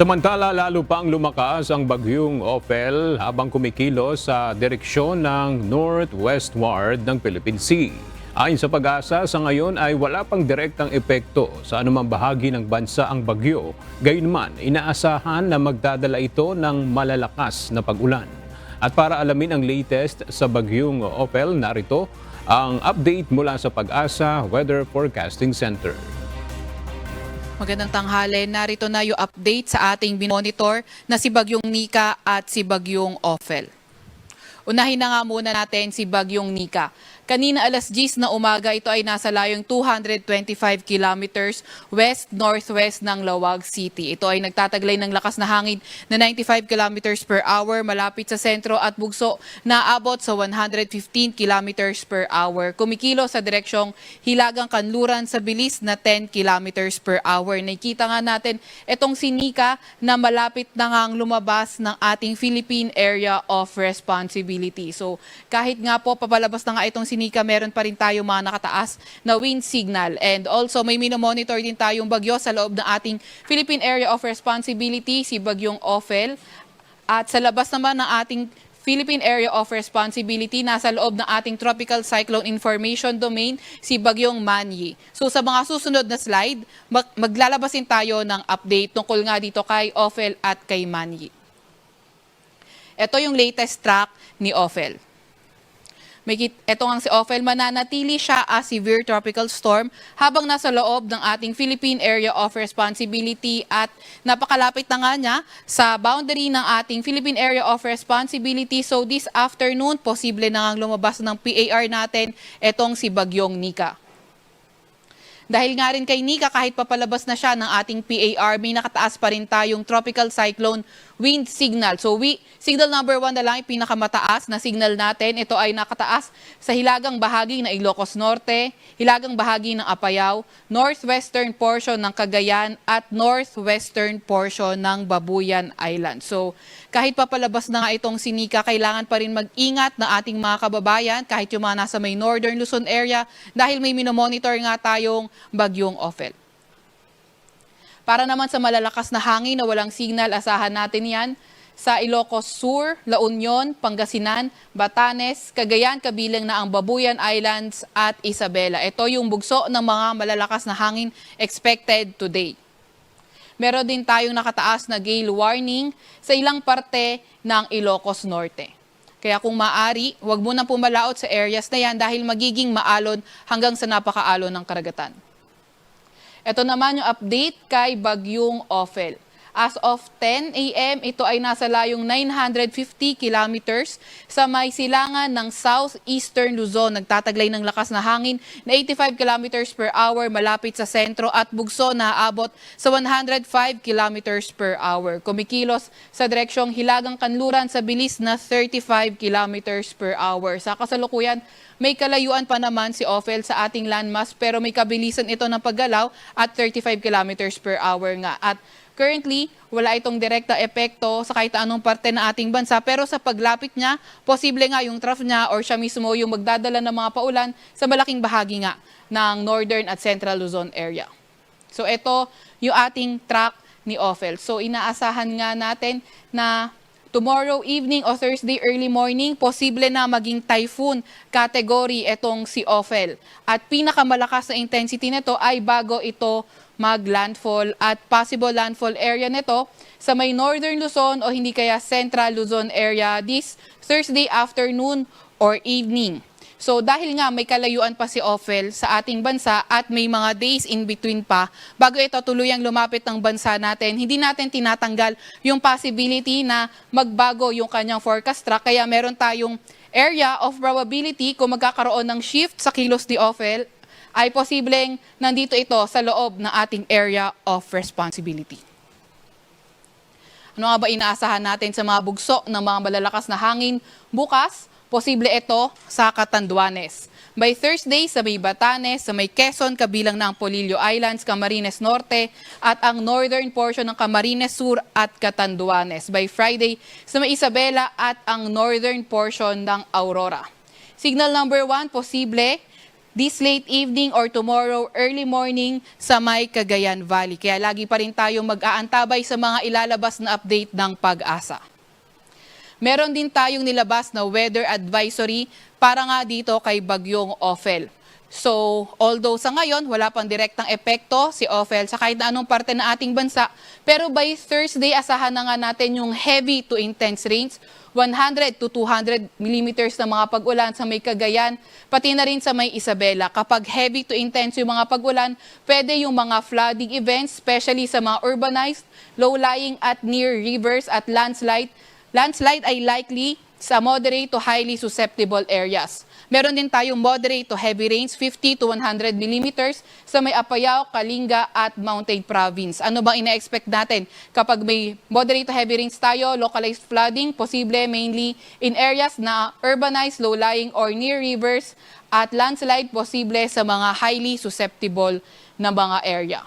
Samantala, lalo pang lumakas ang bagyong Ophel habang kumikilos sa direksyon ng northwestward ng Philippine Sea. Ayon sa Pag-asa, sa ngayon ay wala pang direktang epekto sa anumang bahagi ng bansa ang bagyo. Gayunman, inaasahan na magdadala ito ng malalakas na pag-ulan. At para alamin ang latest sa bagyong Ophel, narito ang update mula sa Pag-asa Weather Forecasting Center. Magandang tanghali. Narito na yung update sa ating monitor na si Bagyong Nika at si Bagyong Ophel. Unahin na nga muna natin si Bagyong Nika. Kanina alas 10 na umaga, ito ay nasa layong 225 kilometers west-northwest ng Lawag City. Ito ay nagtataglay ng lakas na hangin na 95 kilometers per hour malapit sa sentro at bugso na abot sa 115 kilometers per hour. Kumikilo sa direksyong Hilagang Kanluran sa bilis na 10 kilometers per hour. Nakita nga natin itong si Nika na malapit na ngang lumabas ng ating Philippine Area of Responsibility. So kahit nga po papalabas na nga itong si Nika, meron pa rin tayo mga nakataas na wind signal. And also may minomonitor din tayong bagyo sa loob ng ating Philippine Area of Responsibility, si Bagyong Ophel. At sa labas naman ng ating Philippine Area of Responsibility, nasa loob ng ating Tropical Cyclone Information Domain, si Bagyong Manyi. So sa mga susunod na slide, maglalabasin tayo ng update tungkol nga dito kay Ophel at kay Manyi. Ito yung latest track ni Ophel. Ito nga si Ophel, mananatili siya as severe tropical storm habang nasa loob ng ating Philippine Area of Responsibility at napakalapit na nga niya sa boundary ng ating Philippine Area of Responsibility. So this afternoon, posible na nga lumabas ng PAR natin itong si Bagyong Nika. Dahil nga rin kay Nika, kahit papalabas na siya ng ating PAR, may nakataas pa rin tayong tropical cyclone wind signal. So signal number 1 na lang, yung pinakamataas na signal natin. Ito ay nakataas sa hilagang bahagi ng Ilocos Norte, hilagang bahagi ng Apayao, northwestern portion ng Cagayan at northwestern portion ng Babuyan Island. So kahit papalabas na nga itong si Nika, kailangan pa rin mag-ingat na ating mga kababayan kahit yung mga nasa may northern Luzon area dahil may minomonitor nga tayong Bagyong Ophel. Para naman sa malalakas na hangin na walang signal, asahan natin yan sa Ilocos Sur, La Union, Pangasinan, Batanes, Cagayan, kabilang na ang Babuyan Islands at Isabela. Ito yung bugso ng mga malalakas na hangin expected today. Meron din tayong nakataas na gale warning sa ilang parte ng Ilocos Norte. Kaya kung maaari, huwag mo nang pumalaot sa areas na yan dahil magiging maalon hanggang sa napakaalon ng karagatan. Ito naman yung update kay Bagyong Ophel. As of 10 a.m., ito ay nasa layong 950 kilometers sa may silangan ng southeastern Luzon. Nagtataglay ng lakas na hangin na 85 kilometers per hour malapit sa sentro at bugso na aabot sa 105 kilometers per hour. Kumikilos sa direksyong Hilagang Kanluran sa bilis na 35 kilometers per hour. Sa kasalukuyan, may kalayuan pa naman si Ophel sa ating landmass pero may kabilisan ito ng paggalaw at 35 kilometers per hour nga. At currently, wala itong direkta epekto sa kahit anong parte ng ating bansa pero sa paglapit niya, posible nga yung trough niya or siya mismo yung magdadala ng mga paulan sa malaking bahagi nga ng northern at central Luzon area. So ito yung ating track ni Ophel. So inaasahan nga natin na tomorrow evening o Thursday early morning, posible na maging typhoon category itong si Ophel. At pinakamalakas na intensity nito ay bago ito mag-landfall at possible landfall area nito sa may northern Luzon o hindi kaya central Luzon area this Thursday afternoon or evening. So dahil nga may kalayuan pa si Ophel sa ating bansa at may mga days in between pa bago ito tuluyang lumapit ng bansa natin, hindi natin tinatanggal yung possibility na magbago yung kanyang forecast track. Kaya meron tayong area of probability kung magkakaroon ng shift sa kilos ni Ophel ay posibleng nandito ito sa loob ng ating area of responsibility. Ano nga ba inaasahan natin sa mga bugso ng mga malalakas na hangin bukas? Posible ito sa Catanduanes. By Thursday, sa may Batanes, sa may Quezon, kabilang ng Polillo Islands, Camarines Norte, at ang northern portion ng Camarines Sur at Catanduanes. By Friday, sa may Isabela at ang northern portion ng Aurora. Signal number 1, posible this late evening or tomorrow early morning sa may Cagayan Valley. Kaya lagi pa rin tayong mag-aantabay sa mga ilalabas na update ng Pag-asa. Meron din tayong nilabas na weather advisory para nga dito kay Bagyong Ophel. So, although sa ngayon, wala pang direktang epekto si Ophel sa kahit na anong parte ng ating bansa, pero by Thursday, asahan na nga natin yung heavy to intense rains, 100 to 200 millimeters na mga pag-ulan sa may Cagayan, pati na rin sa may Isabela. Kapag heavy to intense yung mga pag-ulan, pwede yung mga flooding events, especially sa mga urbanized, low-lying at near rivers at landslide. Landslide ay likely sa moderate to highly susceptible areas. Meron din tayong moderate to heavy rains, 50 to 100 millimeters sa may Apayao, Kalinga at Mountain Province. Ano bang ina-expect natin? Kapag may moderate to heavy rains tayo, localized flooding, posible mainly in areas na urbanized, low-lying or near rivers at landslide posible sa mga highly susceptible na mga area.